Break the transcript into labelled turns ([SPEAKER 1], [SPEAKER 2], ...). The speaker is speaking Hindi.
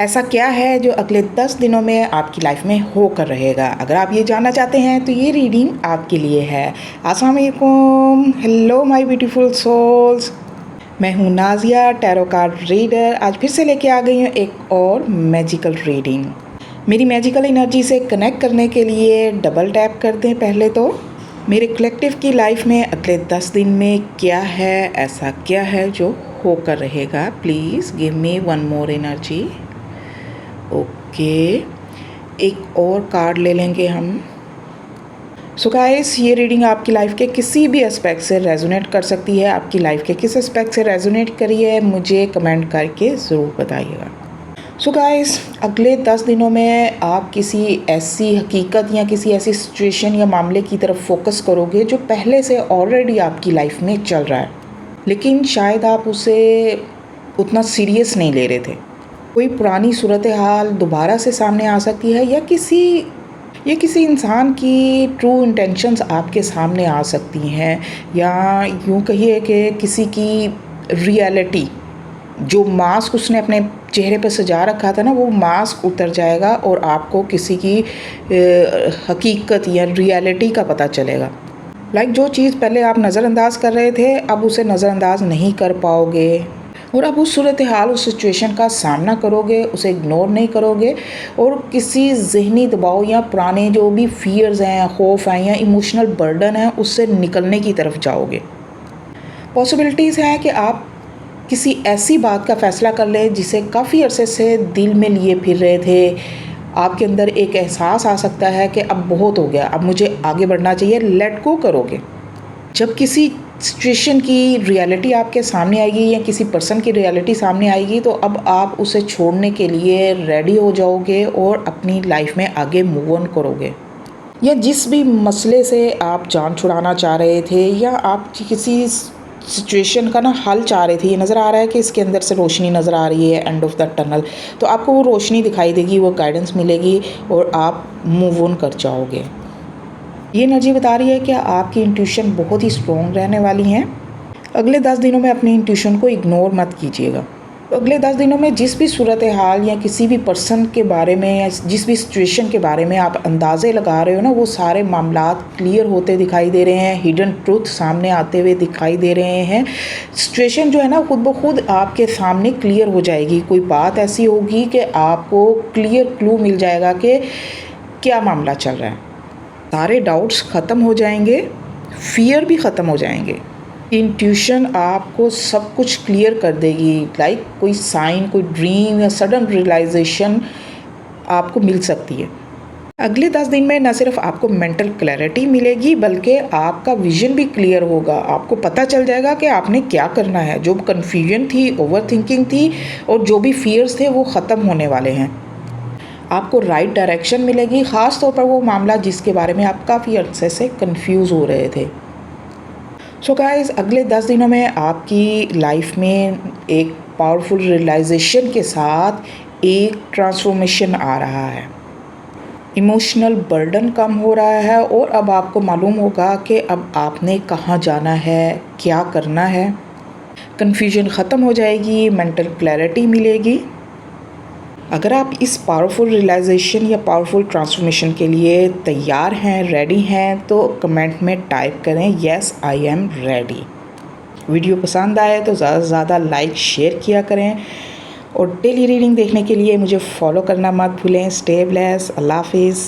[SPEAKER 1] ऐसा क्या है जो अगले 10 दिनों में आपकी लाइफ में होकर रहेगा? अगर आप ये जानना चाहते हैं तो ये रीडिंग आपके लिए है। अस्सलाम वालेकुम, हेलो माय ब्यूटीफुल सोल्स। मैं हूँ नाज़िया, टैरो कार्ड रीडर। आज फिर से लेके आ गई हूँ एक और मैजिकल रीडिंग। मेरी मैजिकल एनर्जी से कनेक्ट करने के लिए डबल टैप कर दें पहले तो। मेरे कलेक्टिव की लाइफ में अगले 10 दिन में क्या है, ऐसा क्या है जो होकर रहेगा? Please give me one more energy. Okay, एक और कार्ड ले लेंगे हम। सो गाइस, ये रीडिंग आपकी लाइफ के किसी भी एस्पेक्ट से रेजोनेट कर सकती है। आपकी लाइफ के किस एस्पेक्ट से रेजोनेट करी है मुझे कमेंट करके ज़रूर बताइएगा। सो गाइस, अगले 10 दिनों में आप किसी ऐसी हकीकत या किसी ऐसी सिचुएशन या मामले की तरफ फोकस करोगे जो पहले से ऑलरेडी आपकी लाइफ में चल रहा है, लेकिन शायद आप उसे उतना सीरियस नहीं ले रहे थे। कोई पुरानी सूरत हाल दोबारा से सामने आ सकती है या किसी इंसान की ट्रू इंटेंशंस आपके सामने आ सकती हैं, या यूँ कहिए कि किसी की रियलिटी, जो मास्क उसने अपने चेहरे पर सजा रखा था ना, वो मास्क उतर जाएगा और आपको किसी की हकीकत या रियलिटी का पता चलेगा। जो चीज़ पहले आप नज़रअंदाज कर रहे थे, अब उसे नज़रअंदाज नहीं कर पाओगे और अब उस सूरत हाल, उस सिचुएशन का सामना करोगे, उसे इग्नोर नहीं करोगे और किसी ज़हनी दबाव या पुराने जो भी फियर्स हैं, खौफ हैं या इमोशनल बर्डन है, उससे निकलने की तरफ जाओगे। पॉसिबिलिटीज़ हैं कि आप किसी ऐसी बात का फ़ैसला कर लें जिसे काफ़ी अरसे से दिल में लिए फिर रहे थे। आपके अंदर एक एहसास आ सकता है कि अब बहुत हो गया, अब मुझे आगे बढ़ना चाहिए, लेट गो करोगे। जब किसी सिचुएशन की रियलिटी आपके सामने आएगी या किसी पर्सन की रियलिटी सामने आएगी, तो अब आप उसे छोड़ने के लिए रेडी हो जाओगे और अपनी लाइफ में आगे मूव ऑन करोगे। या जिस भी मसले से आप जान छुड़ाना चाह रहे थे या आप किसी सिचुएशन का ना हल चाह रहे थे, ये नज़र आ रहा है कि इसके अंदर से रोशनी नज़र आ रही है, एंड ऑफ द टनल, तो आपको वो रोशनी दिखाई देगी, वो गाइडेंस मिलेगी और आप मूव ऑन कर जाओगे। ये एनर्जी बता रही है कि आपकी इंट्यूशन बहुत ही स्ट्रॉन्ग रहने वाली हैं। अगले 10 दिनों में अपनी इंट्यूशन को इग्नोर मत कीजिएगा। अगले 10 दिनों में जिस भी सूरत हाल या किसी भी पर्सन के बारे में या जिस भी सिचुएशन के बारे में आप अंदाज़े लगा रहे हो ना, वो सारे मामलात क्लियर होते दिखाई दे रहे हैं, हिडन ट्रूथ सामने आते हुए दिखाई दे रहे हैं। सिचुएशन जो है ना, खुद ब खुद आपके सामने क्लियर हो जाएगी। कोई बात ऐसी होगी कि आपको क्लियर क्लू मिल जाएगा कि क्या मामला चल रहा है। सारे डाउट्स ख़त्म हो जाएंगे, फियर भी ख़त्म हो जाएंगे। इंट्यूशन आपको सब कुछ क्लियर कर देगी। कोई साइन, कोई ड्रीम या सडन रियलाइजेशन आपको मिल सकती है। अगले 10 दिन में न सिर्फ आपको मेंटल क्लैरिटी मिलेगी, बल्कि आपका विजन भी क्लियर होगा। आपको पता चल जाएगा कि आपने क्या करना है। जो कन्फ्यूजन थी, ओवर थिंकिंग थी और जो भी फियर्स थे, वो ख़त्म होने वाले हैं। आपको राइट डायरेक्शन मिलेगी, ख़ास तौर पर वो मामला जिसके बारे में आप काफ़ी अरसे से कंफ्यूज हो रहे थे। सो गाइस, अगले 10 दिनों में आपकी लाइफ में एक पावरफुल रियलाइजेशन के साथ एक ट्रांसफॉर्मेशन आ रहा है। इमोशनल बर्डन कम हो रहा है और अब आपको मालूम होगा कि अब आपने कहाँ जाना है, क्या करना है। कन्फ्यूजन ख़त्म हो जाएगी, मेंटल क्लैरिटी मिलेगी। अगर आप इस पावरफुल रियलाइजेशन या पावरफुल ट्रांसफॉर्मेशन के लिए तैयार हैं, रेडी हैं, तो कमेंट में टाइप करें yes I am ready. Video पसंद आए तो ज़्यादा से ज़्यादा लाइक शेयर किया करें और डेली रीडिंग देखने के लिए मुझे फॉलो करना मत भूलें। स्टे ब्लेस्ड, अल्लाह हाफिज़।